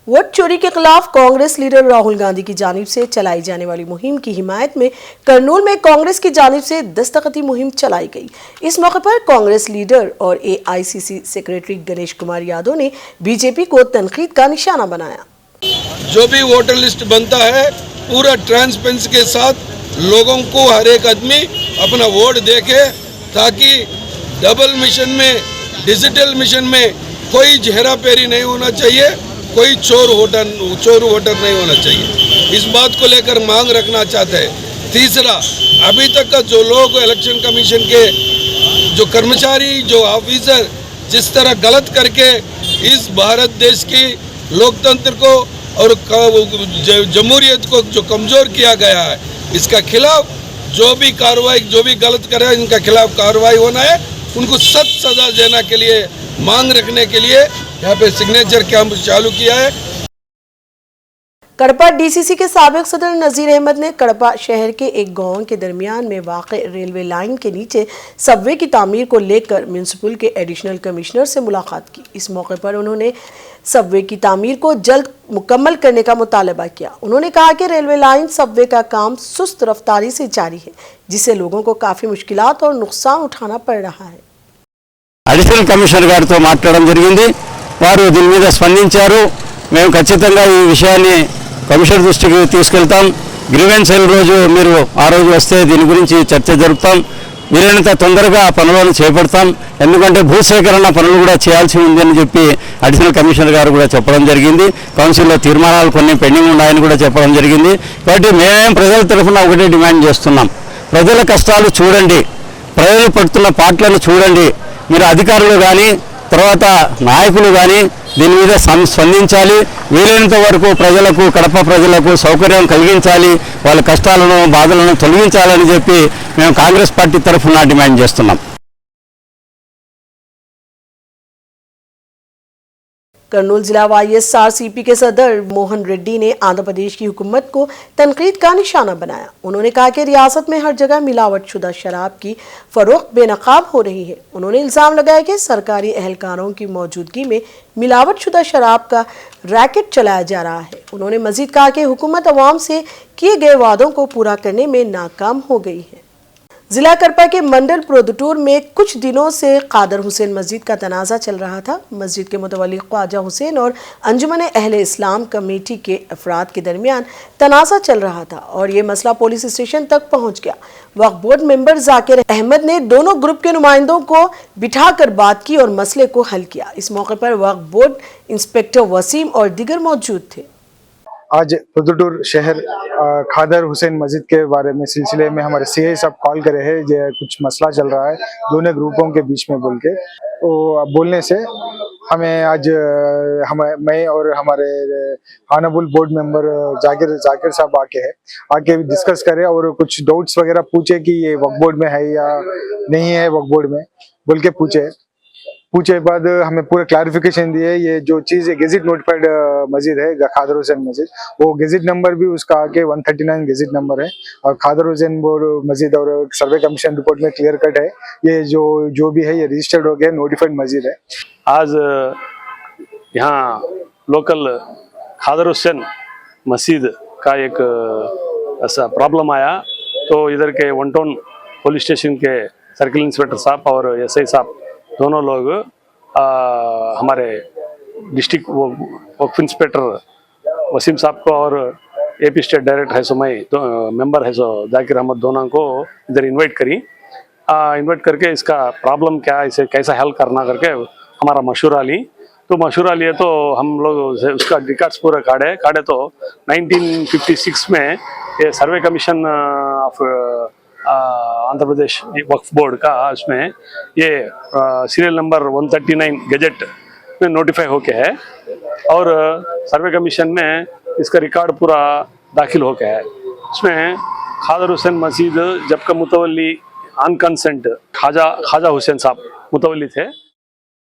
Vote चोरी के खिलाफ कांग्रेस लीडर राहुल गांधी की जानिब से चलाई जाने वाली मुहिम की हिमायत में करनूल में कांग्रेस की जानिब से दस्तखती मुहिम चलाई गई। इस मौके पर कांग्रेस लीडर और एआईसीसी सेक्रेटरी गणेश कुमार यादव ने बीजेपी को तनकीद का निशाना बनाया। जो भी वोटर लिस्ट बनता है पूरा ट्रांसपेरेंसी के साथ लोगों को हर एक आदमी अपना वोट देके, ताकि डबल मिशन में, डिजिटल मिशन में कोई चेहरा फेरी नहीं होना चाहिए, कोई चोर वोटर नहीं होना चाहिए। इस बात को लेकर मांग रखना चाहते हैं। तीसरा, अभी तक का जो लोग इलेक्शन कमीशन के जो कर्मचारी, जो ऑफिसर जिस तरह गलत करके इस भारत देश की लोकतंत्र को और जमहूरियत को जो कमज़ोर किया गया है, इसका खिलाफ जो भी कार्रवाई, जो भी गलत करे इनका खिलाफ कार्रवाई होना है। उनको सख्त सजा देने के लिए, मांग रखने के लिए यहाँ पे सिग्नेचर कैंप चालू किया है। कड़पा डीसीसी के साबिक सदर नजीर अहमद ने कड़पा शहर के एक गांव के दरमियान में वाक़ रेलवे लाइन के नीचे सबवे की तामीर को लेकर म्यूनसिपल के एडिशनल कमिश्नर से मुलाकात की। इस मौके पर उन्होंने सबवे की तामीर को जल्द मुकम्मल करने का मुतालबा किया। उन्होंने कहा कि रेलवे लाइन सबवे का काम सुस्त रफ्तारी से जारी है, जिससे लोगों को काफ़ी मुश्किलात और नुकसान उठाना पड़ रहा है। అడిషనల్ కమిషనర్ గారితో మాట్లాడడం జరిగింది। వారు దీని మీద స్పందించారు। మేము ఖచ్చితంగా ఈ విషయాన్ని కమిషనర్ దృష్టికి తీసుకెళ్తాం। గ్రీవెన్స్ సెల్ రోజు మీరు ఆ రోజు వస్తే దీని గురించి చర్చ జరుపుతాం। వీలైనంత తొందరగా ఆ పనులను చేపడతాం। ఎందుకంటే భూసేకరణ పనులు కూడా చేయాల్సి ఉందని చెప్పి అడిషనల్ కమిషనర్ గారు కూడా చెప్పడం జరిగింది। కౌన్సిల్లో తీర్మానాలు కొన్ని పెండింగ్ ఉన్నాయని కూడా చెప్పడం జరిగింది। కాబట్టి మేమేం ప్రజల తరఫున ఒకటే డిమాండ్ చేస్తున్నాం, ప్రజల కష్టాలు చూడండి, ప్రజలు పడుతున్న పాటలను చూడండి। మీరు అధికారులు కానీ తర్వాత నాయకులు కానీ దీని మీద స్పందించాలి। వీలైనంత వరకు ప్రజలకు, కడప ప్రజలకు సౌకర్యం కలిగించాలి, వాళ్ళ కష్టాలను, బాధలను తొలగించాలని చెప్పి మేము కాంగ్రెస్ పార్టీ తరఫున డిమాండ్ చేస్తున్నాం। करनूल जिला वाईएसआरसीपी के सदर मोहन रेड्डी ने आंध्र प्रदेश की हुकूमत को तनकीद का निशाना बनाया। उन्होंने कहा कि रियासत में हर जगह मिलावटशुदा शराब की फरोख्त बेनकाब हो रही है। उन्होंने इल्ज़ाम लगाया कि सरकारी एहलकारों की मौजूदगी में मिलावटशुदा शराब का रैकेट चलाया जा रहा है। उन्होंने मजीद कहा कि हुकूमत अवाम से किए गए वादों को पूरा करने में नाकाम हो गई है। जिला कड़पा के मंडल प्रोदुटूर में कुछ दिनों से कादर हुसैन मस्जिद का तनाज़ा चल रहा था। मस्जिद के मुतवल्ली ख्वाजा हुसैन और अंजुमन अहले इस्लाम कमेटी के अफराद के दरमियान तनाज़ा चल रहा था और ये मसला पुलिस स्टेशन तक पहुंच गया। वक्फ बोर्ड मेंबर जाकिर अहमद ने दोनों ग्रुप के नुमाइंदों को बिठाकर बात की और मसले को हल किया। इस मौके पर वक्फ बोर्ड इंस्पेक्टर वसीम और दीगर मौजूद थे। आज पुदुटूर शहर खादर हुसैन मस्जिद के बारे में सिलसिले में हमारे सीआई साहब कॉल करे हैं। जो कुछ मसला चल रहा है दोनों ग्रुपों के बीच में बोल के, तो बोलने से हमें आज मैं और हमारे ऑनरेबल बोर्ड मेंबर जाकिर साहब आके डिस्कस करे और कुछ डाउट्स वगैरह पूछे कि ये वक्फ बोर्ड में है या नहीं है वक्फ बोर्ड में बोल के पूछे बाद हमें पूरा क्लैरिफिकेशन दिए। ये जो चीज़ है गेजिट नोटिफाइड मस्जिद है खादर हुसैन मस्जिद, वो गेजिट नंबर भी उसका आके 139 गेजिट नंबर है और खादर हुसैन मस्जिद और सर्वे कमीशन रिपोर्ट में क्लियर कट है। ये जो भी है ये रजिस्टर्ड हो गया, नोटिफाइड मस्जिद है। आज यहाँ लोकल खादर हुसैन मस्जिद का एक ऐसा प्रॉब्लम आया, तो इधर के वन टाउन पुलिस स्टेशन के सर्किल इंस्पेक्टर साहब और एसआई साहब दोनों लोग हमारे डिस्ट्रिक्ट वक्फ इंस्पेक्टर वसीम साहब को और एपी स्टेट डायरेक्टर है सो मैं मेंबर है सो जाकिर अहमद दोनों को इधर इनवाइट करके इसका प्रॉब्लम क्या है, इसे कैसा हल करना करके हमारा मशवरा ली। तो मशवरा लिए तो हम लोग उसका रिकॉर्ड्स पूरा काढ़े तो 1956 में ये survey commission of Andhra Pradesh Waqf board का उसमें ये सीरियल नंबर 139 गजेट में नोटिफाई होके है और सर्वे कमीशन में इसका रिकॉर्ड पूरा दाखिल होके है। उसमें खादर हुसैन मस्जिद जब का मुतवल्ली अनकंसेंट ख्वाजा हुसैन साहब मुतवल्ली थे।